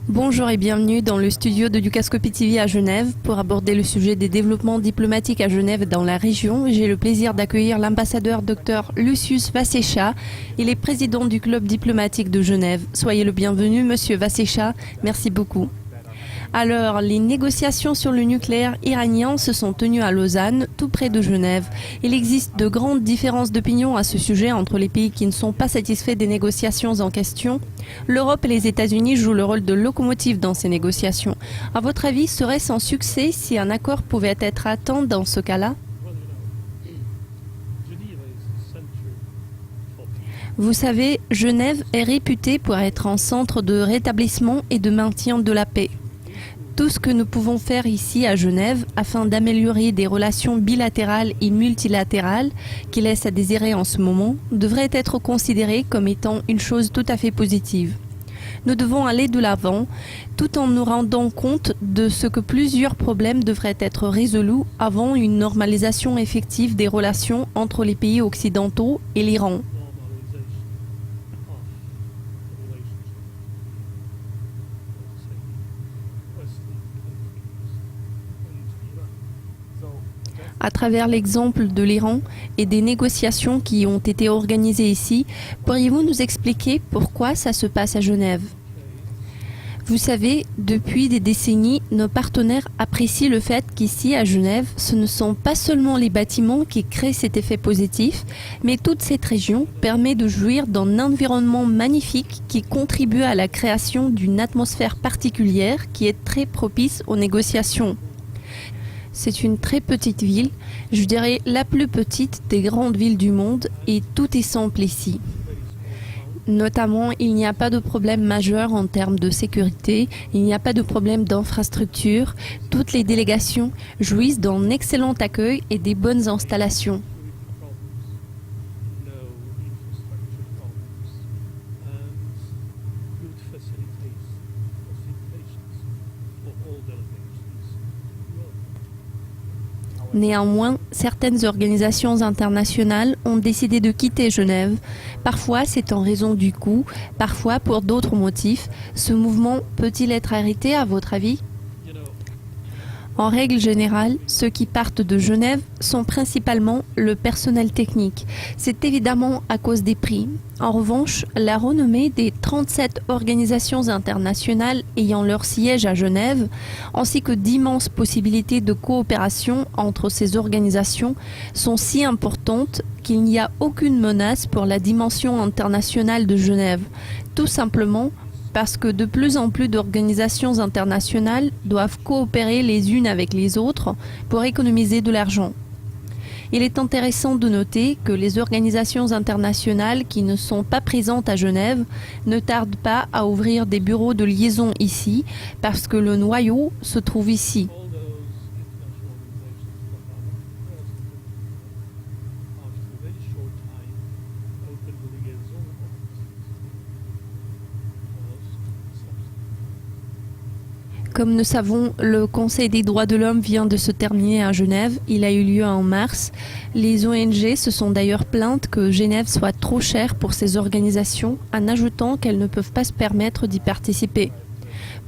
Bonjour et bienvenue dans le studio de Dukascopy TV à Genève pour aborder le sujet des développements diplomatiques à Genève et dans la région. J'ai le plaisir d'accueillir l'ambassadeur Dr Lucius Vasecha. Il est président du club diplomatique de Genève. Soyez le bienvenu, monsieur Vasecha. Merci beaucoup. Alors, les négociations sur le nucléaire iranien se sont tenues à Lausanne, tout près de Genève. Il existe de grandes différences d'opinion à ce sujet entre les pays qui ne sont pas satisfaits des négociations en question. L'Europe et les États-Unis jouent le rôle de locomotive dans ces négociations. À votre avis, serait-ce un succès si un accord pouvait être atteint dans ce cas-là ? Vous savez, Genève est réputée pour être un centre de rétablissement et de maintien de la paix. Tout ce que nous pouvons faire ici à Genève afin d'améliorer des relations bilatérales et multilatérales qui laissent à désirer en ce moment devrait être considéré comme étant une chose tout à fait positive. Nous devons aller de l'avant tout en nous rendant compte de ce que plusieurs problèmes devraient être résolus avant une normalisation effective des relations entre les pays occidentaux et l'Iran. À travers l'exemple de l'Iran et des négociations qui ont été organisées ici, pourriez-vous nous expliquer pourquoi ça se passe à Genève ? Vous savez, depuis des décennies, nos partenaires apprécient le fait qu'ici à Genève, ce ne sont pas seulement les bâtiments qui créent cet effet positif, mais toute cette région permet de jouir d'un environnement magnifique qui contribue à la création d'une atmosphère particulière qui est très propice aux négociations. C'est une très petite ville, je dirais la plus petite des grandes villes du monde et tout est simple ici. Notamment, il n'y a pas de problème majeur en termes de sécurité, il n'y a pas de problème d'infrastructure. Toutes les délégations jouissent d'un excellent accueil et des bonnes installations. Néanmoins, certaines organisations internationales ont décidé de quitter Genève. Parfois, c'est en raison du coût, parfois pour d'autres motifs. Ce mouvement peut-il être arrêté à votre avis ? En règle générale, ceux qui partent de Genève sont principalement le personnel technique. C'est évidemment à cause des prix. En revanche, la renommée des 37 organisations internationales ayant leur siège à Genève, ainsi que d'immenses possibilités de coopération entre ces organisations, sont si importantes qu'il n'y a aucune menace pour la dimension internationale de Genève. Tout simplement parce que de plus en plus d'organisations internationales doivent coopérer les unes avec les autres pour économiser de l'argent. Il est intéressant de noter que les organisations internationales qui ne sont pas présentes à Genève ne tardent pas à ouvrir des bureaux de liaison ici parce que le noyau se trouve ici. Comme nous savons, le Conseil des droits de l'homme vient de se terminer à Genève. Il a eu lieu en mars. Les ONG se sont d'ailleurs plaintes que Genève soit trop chère pour ces organisations, en ajoutant qu'elles ne peuvent pas se permettre d'y participer.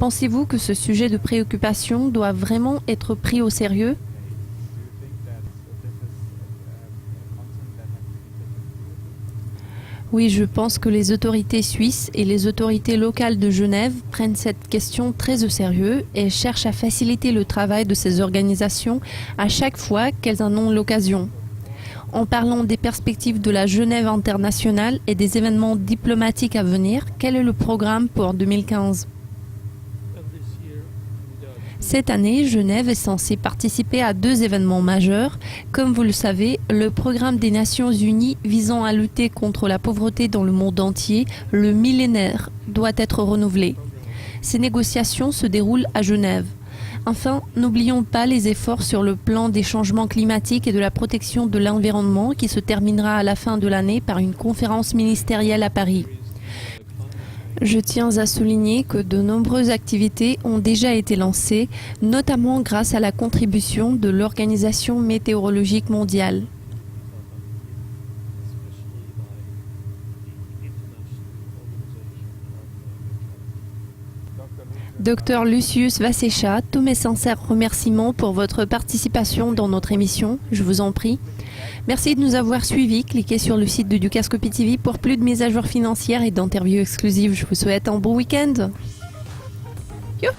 Pensez-vous que ce sujet de préoccupation doit vraiment être pris au sérieux ? Oui, je pense que les autorités suisses et les autorités locales de Genève prennent cette question très au sérieux et cherchent à faciliter le travail de ces organisations à chaque fois qu'elles en ont l'occasion. En parlant des perspectives de la Genève internationale et des événements diplomatiques à venir, quel est le programme pour 2015 ? Cette année, Genève est censée participer à 2 événements majeurs. Comme vous le savez, le programme des Nations Unies visant à lutter contre la pauvreté dans le monde entier, le millénaire, doit être renouvelé. Ces négociations se déroulent à Genève. Enfin, n'oublions pas les efforts sur le plan des changements climatiques et de la protection de l'environnement qui se terminera à la fin de l'année par une conférence ministérielle à Paris. Je tiens à souligner que de nombreuses activités ont déjà été lancées, notamment grâce à la contribution de l'Organisation météorologique mondiale. Docteur Lucius Vassécha, tous mes sincères remerciements pour votre participation dans notre émission, je vous en prie. Merci de nous avoir suivis. Cliquez sur le site de Dukascopy TV pour plus de mises à jour financières et d'interviews exclusives. Je vous souhaite un bon week-end. Yo